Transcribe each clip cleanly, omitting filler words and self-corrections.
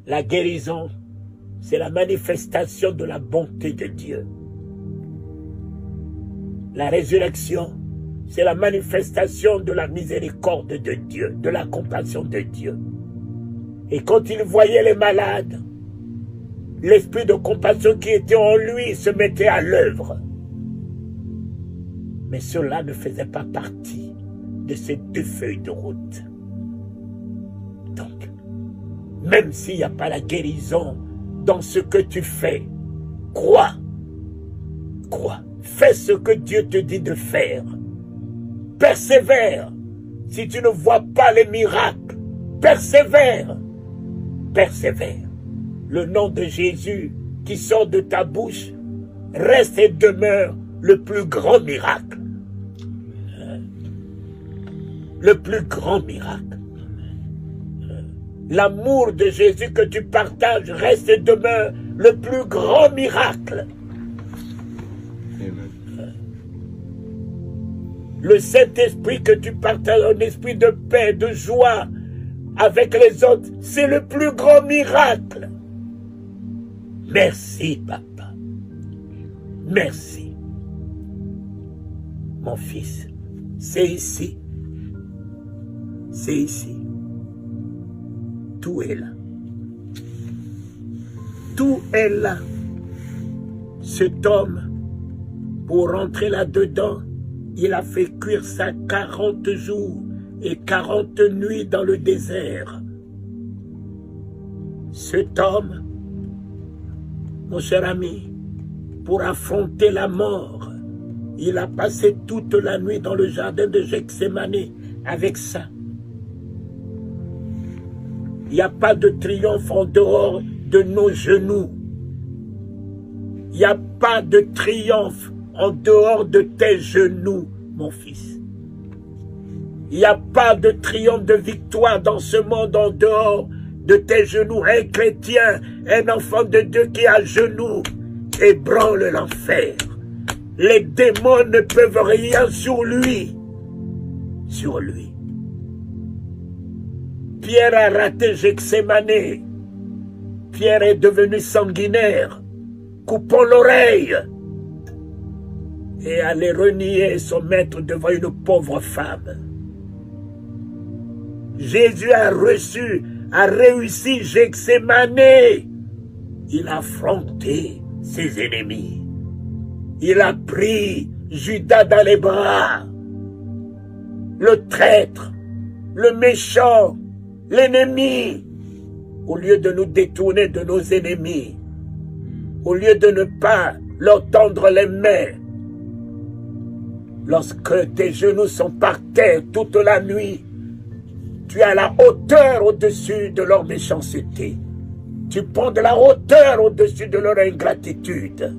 La guérison, c'est la manifestation de la bonté de Dieu. La résurrection, c'est la manifestation de la miséricorde de Dieu, de la compassion de Dieu. Et quand il voyait les malades, l'esprit de compassion qui était en lui se mettait à l'œuvre. Mais cela ne faisait pas partie de ces 2 feuilles de route. Donc, même s'il n'y a pas la guérison dans ce que tu fais, crois. Crois. Fais ce que Dieu te dit de faire. Persévère. Si tu ne vois pas les miracles, persévère. Persévère. Le nom de Jésus qui sort de ta bouche reste et demeure le plus grand miracle. Le plus grand miracle. L'amour de Jésus que tu partages reste et demeure le plus grand miracle. Le Saint-Esprit que tu partages, un esprit de paix, de joie avec les autres, c'est le plus grand miracle. Merci, papa. Merci. Mon fils, c'est ici. C'est ici. Tout est là. Tout est là. Cet homme, pour rentrer là-dedans, il a fait cuire ça 40 jours et 40 nuits dans le désert. Cet homme, mon cher ami, pour affronter la mort, il a passé toute la nuit dans le jardin de Gethsémane avec ça. Il n'y a pas de triomphe en dehors de nos genoux. Il n'y a pas de triomphe en dehors de tes genoux, mon fils. Il n'y a pas de triomphe de victoire dans ce monde en dehors de tes genoux. Un chrétien, un enfant de Dieu qui est à genoux, ébranle l'enfer. Les démons ne peuvent rien sur lui. Sur lui. Pierre a raté Gethsémane. Pierre est devenu sanguinaire, coupant l'oreille et allait renier son maître devant une pauvre femme. Jésus a réussi Gethsémane. Il a affronté ses ennemis. Il a pris Judas dans les bras, le traître, le méchant, l'ennemi. Au lieu de nous détourner de nos ennemis, au lieu de ne pas leur tendre les mains, lorsque tes genoux sont par terre toute la nuit, tu as la hauteur au-dessus de leur méchanceté. Tu prends de la hauteur au-dessus de leur ingratitude.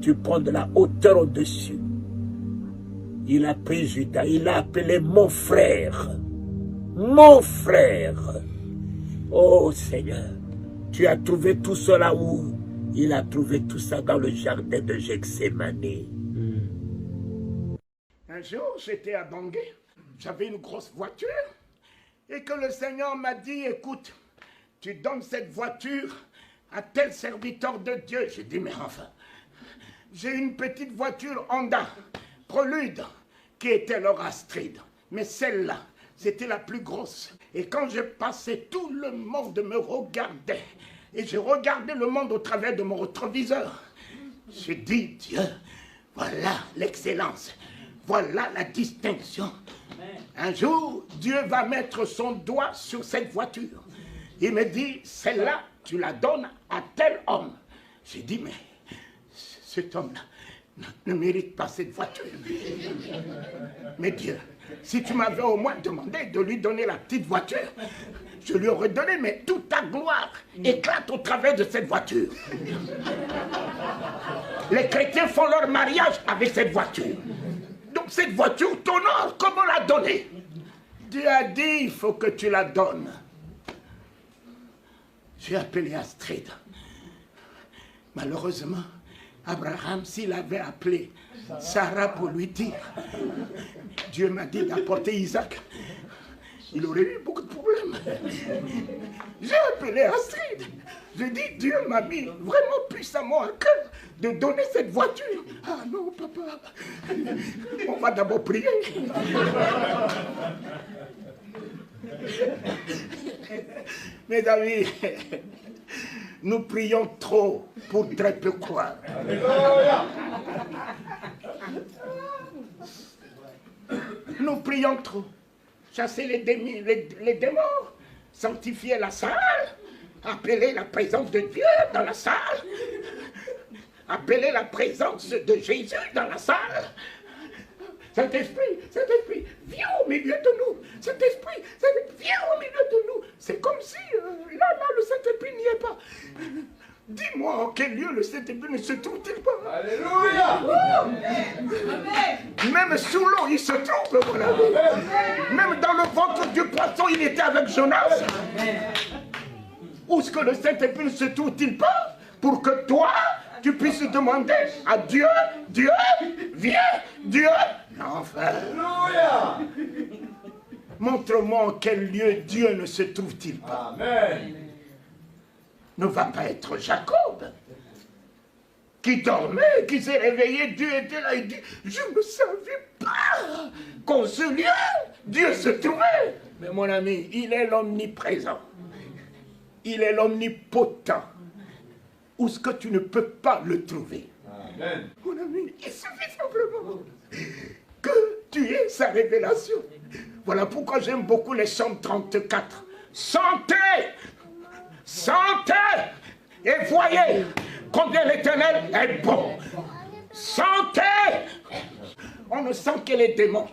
Tu prends de la hauteur au-dessus. Il a pris Judas, il l'a appelé mon frère. Mon frère. Oh Seigneur, tu as trouvé tout cela où? Il a trouvé tout ça dans le jardin de Gethsémane. Un jour, j'étais à Bangui, j'avais une grosse voiture, et que le Seigneur m'a dit, écoute, tu donnes cette voiture à tel serviteur de Dieu. J'ai dit, mais enfin, j'ai une petite voiture Honda, Prélude, qui était leur Astrid, mais celle-là, c'était la plus grosse. Et quand je passais, tout le monde me regardait. Et je regardais le monde au travers de mon rétroviseur. J'ai dit, Dieu, voilà l'excellence. Voilà la distinction. Un jour, Dieu va mettre son doigt sur cette voiture. Il me dit, celle-là, tu la donnes à tel homme. J'ai dit, mais cet homme-là ne mérite pas cette voiture. Mais Dieu, si tu m'avais au moins demandé de lui donner la petite voiture, je lui aurais donné, mais toute ta gloire éclate au travers de cette voiture. Les chrétiens font leur mariage avec cette voiture. Donc cette voiture t'honore, comment la donner? Dieu a dit, il faut que tu la donnes. J'ai appelé Astrid. Malheureusement, Abraham, s'il avait appelé Sarah pour lui dire, Dieu m'a dit d'apporter Isaac, il aurait eu beaucoup de problèmes. J'ai appelé Astrid. J'ai dit, Dieu m'a mis vraiment puissamment à cœur de donner cette voiture. Ah non, papa, on va d'abord prier. Mes amis, nous prions trop pour très peu croire. Nous prions trop. Chasser les démons, sanctifier la salle, appeler la présence de Dieu dans la salle, appeler la présence de Jésus dans la salle. Saint-Esprit, viens au milieu de nous. Saint-Esprit, viens au milieu de nous. C'est comme si, là, le Saint-Esprit n'y est pas. Dis-moi, en quel lieu le Saint-Esprit ne se trouve-t-il pas? Alléluia! Même sous l'eau, il se trouve, mon ami. Même dans le ventre du poisson, il était avec Jonas. Où est-ce que le Saint-Esprit ne se trouve-t-il pas pour que toi, tu puisses demander à Dieu, Dieu, viens, Dieu, non, frère. Alléluia! Montre-moi en quel lieu Dieu ne se trouve-t-il pas. Amen. Ne va pas être Jacob, qui dormait, qui s'est réveillé, Dieu était là, il dit, je ne savais pas qu'en ce lieu, Dieu se trouvait. Mais mon ami, il est l'omniprésent, il est l'omnipotent. Où est-ce que tu ne peux pas le trouver? Amen. Mon ami, il suffit simplement que tu aies sa révélation. Voilà pourquoi j'aime beaucoup les Psaumes 34. Sentez, sentez et voyez combien l'Éternel est bon. Sentez. On ne sent que les démons.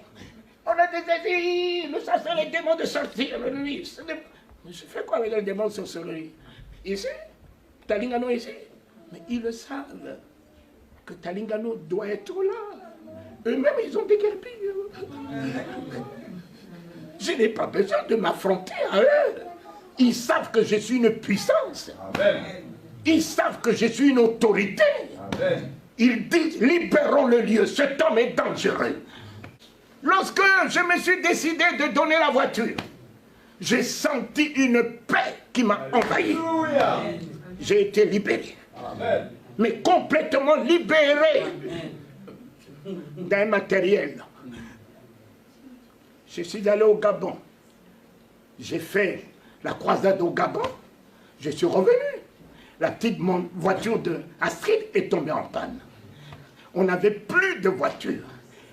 On a des désirs, nous sentons les démons de sortir. Mais je fais quoi avec les démons de sorcellerie? Ici, Talingano ici. Mais ils le savent que Talingano doit être là. Eux-mêmes, ils ont des guerpilles. Je n'ai pas besoin de m'affronter à eux. Ils savent que je suis une puissance. Amen. Ils savent que je suis une autorité. Amen. Ils disent, libérons le lieu, cet homme est dangereux. Lorsque je me suis décidé de donner la voiture, j'ai senti une paix qui m'a envahi. Alléluia. J'ai été libéré. Amen. Mais complètement libéré d'un matériel. Je suis allé au Gabon. J'ai fait la croisade au Gabon. Je suis revenu. La petite voiture de Astrid est tombée en panne. On n'avait plus de voiture.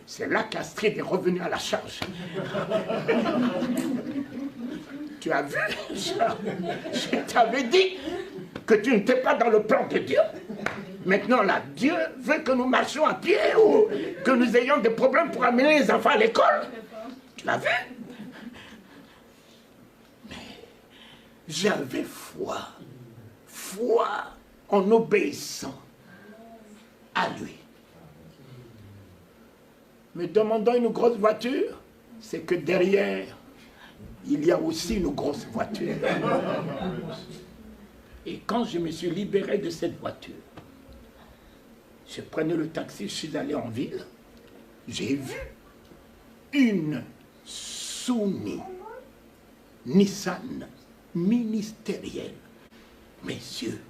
C'est là qu'Astrid est revenue à la charge. Tu as vu? Je t'avais dit que tu n'étais pas dans le plan de Dieu. Maintenant, là, Dieu veut que nous marchions à pied ou que nous ayons des problèmes pour amener les enfants à l'école. Tu l'as vu? Mais j'avais foi. Foi en obéissant à lui. Me demandant une grosse voiture, c'est que derrière, il y a aussi une grosse voiture. Et quand je me suis libéré de cette voiture, je prenais le taxi, je suis allé en ville, j'ai vu une Sunny Nissan ministérielle. Mes yeux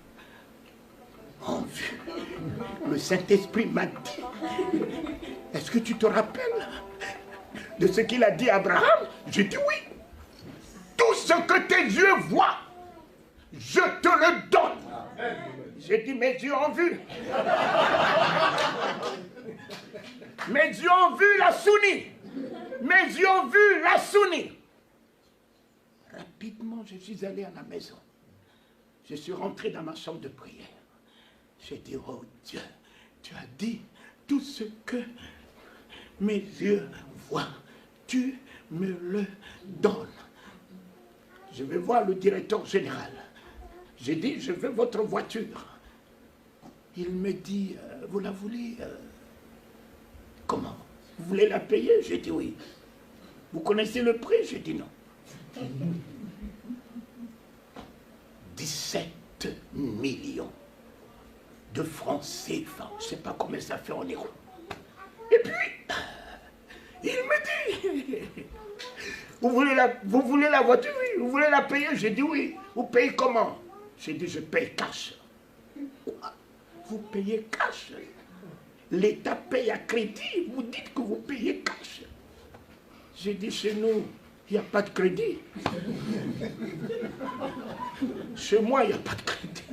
ont vu. Le Saint-Esprit m'a dit, est-ce que tu te rappelles de ce qu'il a dit à Abraham? J'ai dit oui. Tout ce que tes yeux voient, je te le donne. J'ai dit, mes yeux ont vu. Mes yeux ont vu la Sunny. Mes yeux ont vu la Sunny. Rapidement, je suis allé à la maison. Je suis rentré dans ma chambre de prière. J'ai dit, oh Dieu, tu as dit tout ce que mes yeux voient. Tu me le donnes. Je vais voir le directeur général. J'ai dit, je veux votre voiture. Il me dit, vous la voulez comment? Vous voulez la payer? J'ai dit oui. Vous connaissez le prix? J'ai dit non. 17 millions de francs CFA. Je ne sais pas combien ça fait en euros. Et puis, il me dit, vous voulez la voiture? Oui. Vous voulez la payer? J'ai dit oui. Vous payez comment? J'ai dit je paye cash. Quoi? Vous payez cash? L'État paye à crédit. Vous dites que vous payez cash. J'ai dit chez nous, il n'y a pas de crédit. Chez moi, il n'y a pas de crédit.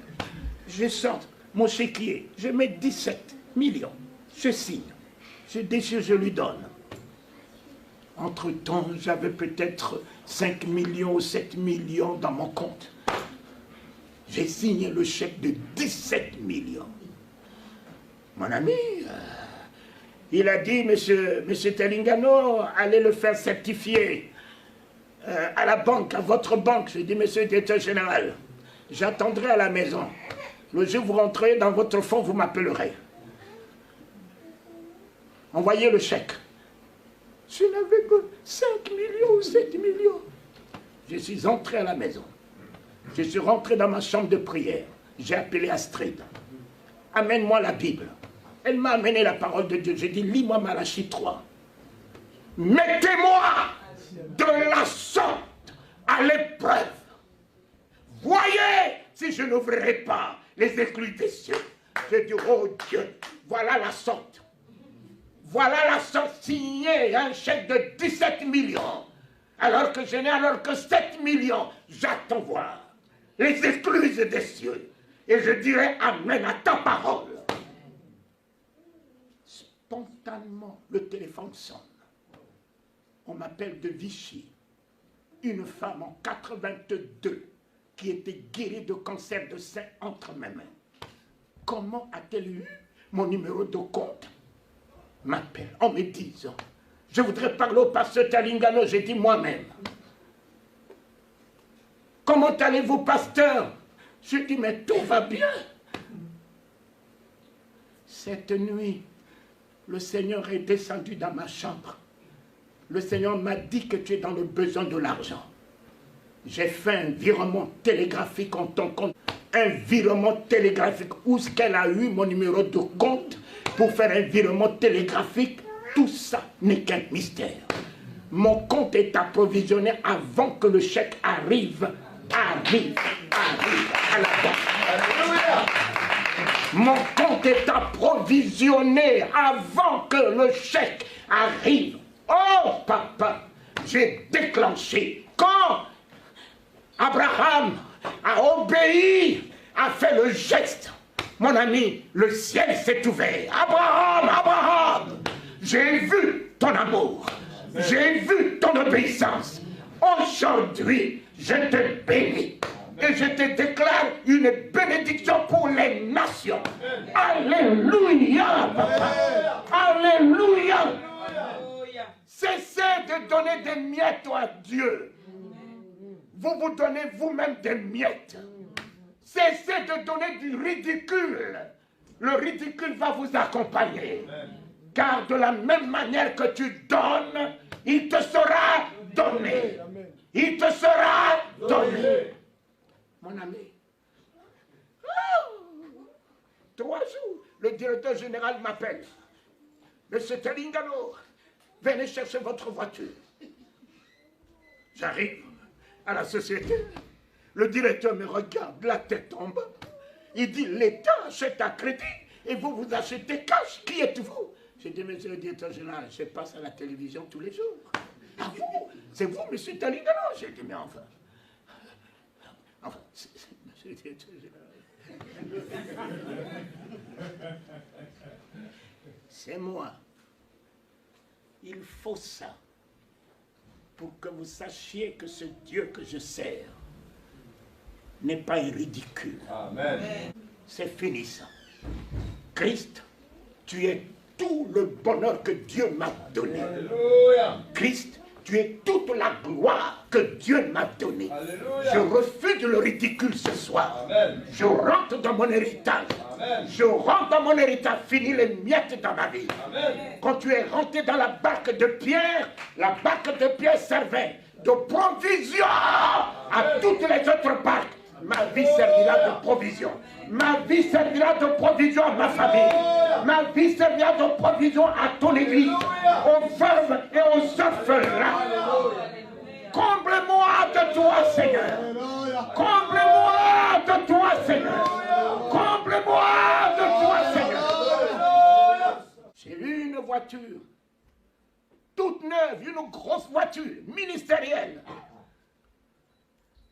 Je sors mon chéquier, je mets 17 millions. Je signe. Je déchire, je lui donne. Entre-temps, j'avais peut-être 5 millions ou 7 millions dans mon compte. J'ai signé le chèque de 17 millions. Mon ami, il a dit, monsieur Telingano, allez le faire certifier à la banque, à votre banque. J'ai dit, monsieur le directeur général, j'attendrai à la maison. Le jour où vous rentrez dans votre fonds, vous m'appellerez. Envoyez le chèque. Je n'avais que 5 millions ou 7 millions. Je suis entré à la maison. Je suis rentré dans ma chambre de prière. J'ai appelé Astrid. Amène-moi la Bible. Elle m'a amené la parole de Dieu. J'ai dit, lis-moi Malachie 3. Mettez-moi de la sorte à l'épreuve. Voyez si je n'ouvrirai pas les écluses des cieux. J'ai dit, oh Dieu, voilà la sorte. Voilà la sorte signée, un chèque de 17 millions. Alors que 7 millions, j'attends voir les écluses des cieux. Et je dirai amen à ta parole. Spontanément, le téléphone sonne. On m'appelle de Vichy. Une femme en 82 qui était guérie de cancer de sein entre mes mains. Comment a-t-elle eu mon numéro de compte? M'appelle en me disant, je voudrais parler au pasteur Telingano. J'ai dit moi-même. Comment allez-vous, pasteur? Je dis, mais tout va bien. Cette nuit, le Seigneur est descendu dans ma chambre. Le Seigneur m'a dit que tu es dans le besoin de l'argent. J'ai fait un virement télégraphique en ton compte. Un virement télégraphique. Où est-ce qu'elle a eu mon numéro de compte pour faire un virement télégraphique? Tout ça n'est qu'un mystère. Mon compte est approvisionné avant que le chèque arrive à la banque. Mon compte est approvisionné avant que le chèque arrive. Oh papa, j'ai déclenché. Quand Abraham a obéi, a fait le geste, mon ami, le ciel s'est ouvert. Abraham, j'ai vu ton amour, j'ai vu ton obéissance. Aujourd'hui, je te bénis et je te déclare une bénédiction pour les nations. Alléluia, papa. Alléluia. Cessez de donner des miettes à Dieu. Vous vous donnez vous-même des miettes. Cessez de donner du ridicule. Le ridicule va vous accompagner. Car de la même manière que tu donnes, il te sera donné. Il te sera donné. Mon ami. 3 jours, le directeur général m'appelle. Monsieur Telingano, venez chercher votre voiture. J'arrive à la société. Le directeur me regarde, la tête tombe. Il dit, l'État achète à crédit et vous, vous achetez cash. Qui êtes-vous? J'ai dit, monsieur le directeur général, je passe à la télévision tous les jours. Ah vous? C'est vous, monsieur Telingano? J'ai dit, mais enfin, c'est monsieur le directeur général. C'est moi. Il faut ça pour que vous sachiez que ce Dieu que je sers n'est pas un ridicule. Amen. C'est fini ça. Christ, tu es tout le bonheur que Dieu m'a donné. Alléluia. Christ, tu es toute la gloire que Dieu m'a donnée. Alléluia. Je refuse le ridicule ce soir. Amen. Je rentre dans mon héritage. Amen. Je rentre dans mon héritage, fini les miettes dans ma vie. Amen. Quand tu es rentré dans la barque de Pierre, la barque de Pierre servait de provision à toutes les autres barques. Ma vie servira de provision. Ma vie servira de provision à ma famille. Ma vie servira de provision à ton église, aux veuves et aux orphelins. Comble-moi de toi, Seigneur. Comble-moi de toi, Seigneur. Comble-moi de toi, Seigneur. J'ai vu une voiture, toute neuve, une grosse voiture, ministérielle.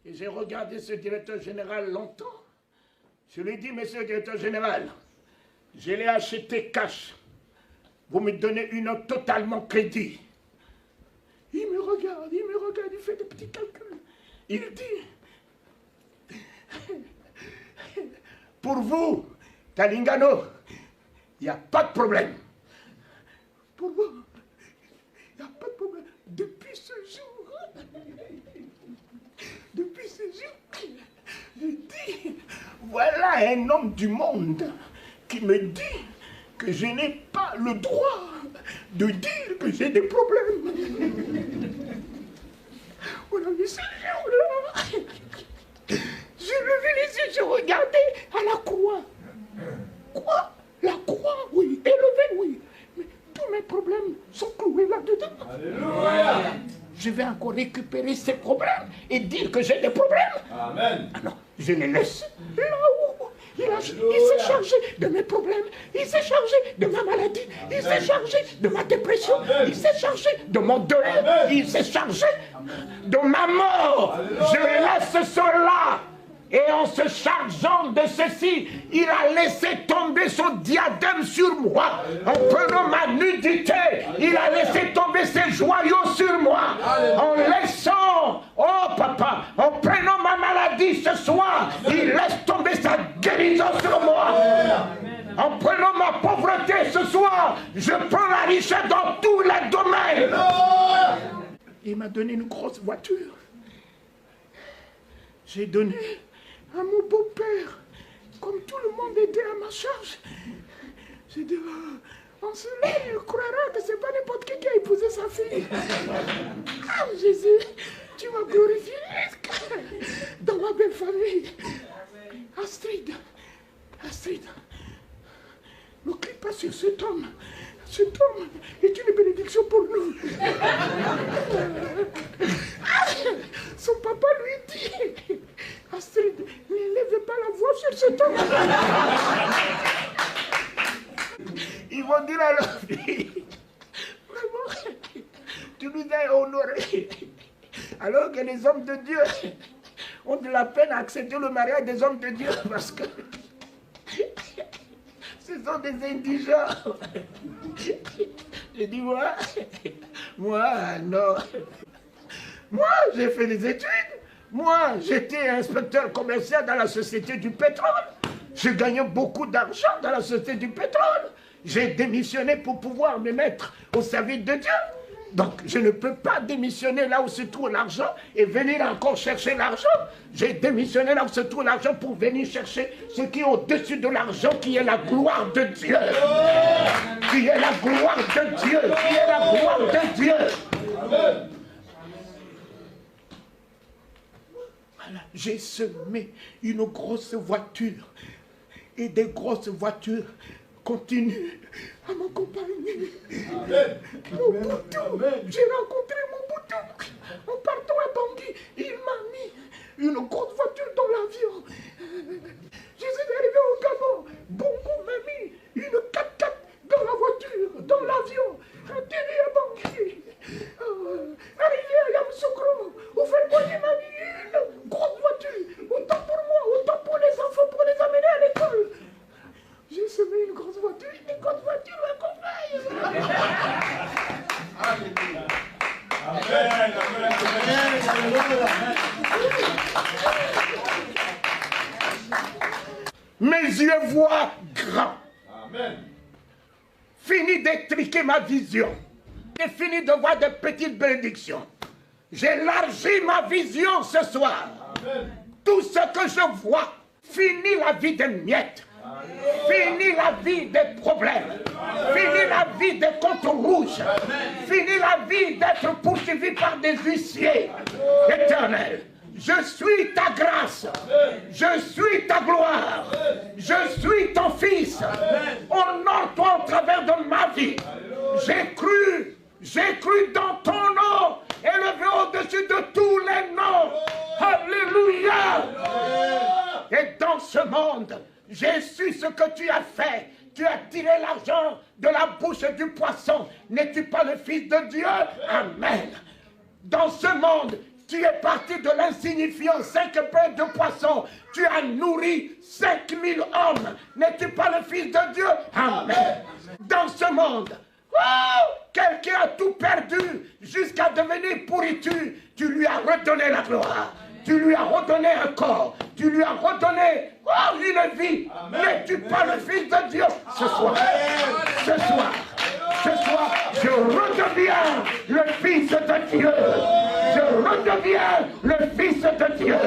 Et j'ai regardé ce directeur général longtemps. Je lui ai dit, monsieur le directeur général, je l'ai acheté cash. Vous me donnez une note totalement crédit. Il me regarde, il fait des petits calculs. Il dit, pour vous, Talingano, il n'y a pas de problème. Pour vous, il n'y a pas de problème. Depuis ce jour, je dis, voilà un homme du monde qui me dit que je n'ai pas le droit de dire que j'ai des problèmes. Voilà, mais ce jour-là, je levais les yeux, je regardais à la croix. Quoi? La croix, oui. Élevée, oui. Mais tous mes problèmes sont cloués là-dedans. Alléluia. Je vais encore récupérer ces problèmes et dire que j'ai des problèmes. Amen. Ah non, je les laisse là où il s'est chargé de mes problèmes, il s'est chargé de ma maladie, il s'est chargé de ma dépression, il s'est chargé de mon deuil, il s'est chargé de ma mort. Je laisse cela. Et en se chargeant de ceci, il a laissé tomber son diadème sur moi. En prenant ma nudité, il a laissé tomber ses joyaux sur moi. En laissant, oh papa, en prenant ma maladie ce soir, il laisse tomber sa guérison sur moi. En prenant ma pauvreté ce soir, je prends la richesse dans tous les domaines. Il m'a donné une grosse voiture. J'ai donné à mon beau-père, comme tout le monde était à ma charge. J'ai dit, en cela, il croira que c'est pas n'importe qui a épousé sa fille. Ah, Jésus, tu m'as glorifié dans ma belle famille. Astrid, ne crie pas sur cet homme. Cet homme est une bénédiction pour nous. Son papa lui dit, Astrid, n'élève pas la voix sur cet homme. Ils vont dire à leur fille, vraiment, tu nous as honorés. Alors que les hommes de Dieu ont de la peine à accepter le mariage des hommes de Dieu parce que ce sont des indigents. J'ai dit, moi, non. Moi, j'ai fait des études. Moi, j'étais inspecteur commercial dans la société du pétrole. J'ai gagné beaucoup d'argent dans la société du pétrole. J'ai démissionné pour pouvoir me mettre au service de Dieu. Donc, je ne peux pas démissionner là où se trouve l'argent et venir encore chercher l'argent. J'ai démissionné là où se trouve l'argent pour venir chercher ce qui est au-dessus de l'argent, qui est la gloire de Dieu. Qui est la gloire de Dieu. Qui est la gloire de Dieu. Amen. Voilà, j'ai semé une grosse voiture. Et des grosses voitures continuent à m'accompagner. Mon bouton, j'ai rencontré mon bouton en partant à Bangui. Il m'a mis une grosse voiture dans l'avion. Je suis arrivé au Gabon. Bongo m'a mis une 4x4 dans la voiture, dans l'avion. Atterri à Bangui. Arrivé à Yamoussoukro, au Felboy, il m'a mis une grosse voiture. Autant pour moi, autant pour les enfants, pour les amener à l'école. J'ai semé une grosse voiture m'accompagne. Mes yeux voient grand. Amen. Fini d'étriquer ma vision. J'ai fini de voir des petites bénédictions. J'élargis ma vision ce soir. Amen. Tout ce que je vois, fini la vie des miettes. Fini la vie des problèmes. Fini la vie des comptes rouges. Fini la vie d'être poursuivi par des huissiers. Éternel, je suis ta grâce. Je suis ta gloire. Je suis ton fils. Honore-toi au travers de ma vie. J'ai cru dans ton nom, élevé au-dessus de tout Et dans ce monde, j'ai su ce que tu as fait. Tu as tiré l'argent de la bouche du poisson. N'es-tu pas le Fils de Dieu? Amen. Dans ce monde, tu es parti de l'insignifiant 5 pains de poisson. Tu as nourri 5000 hommes. N'es-tu pas le Fils de Dieu? Amen. Dans ce monde, quelqu'un a tout perdu jusqu'à devenir pourriture. Tu lui as redonné la gloire. Tu lui as redonné un corps. Tu lui as redonné une vie. N'es-tu pas le Fils de Dieu? Ce soir, je redeviens le Fils de Dieu. Je redeviens le Fils de Dieu.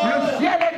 Le ciel est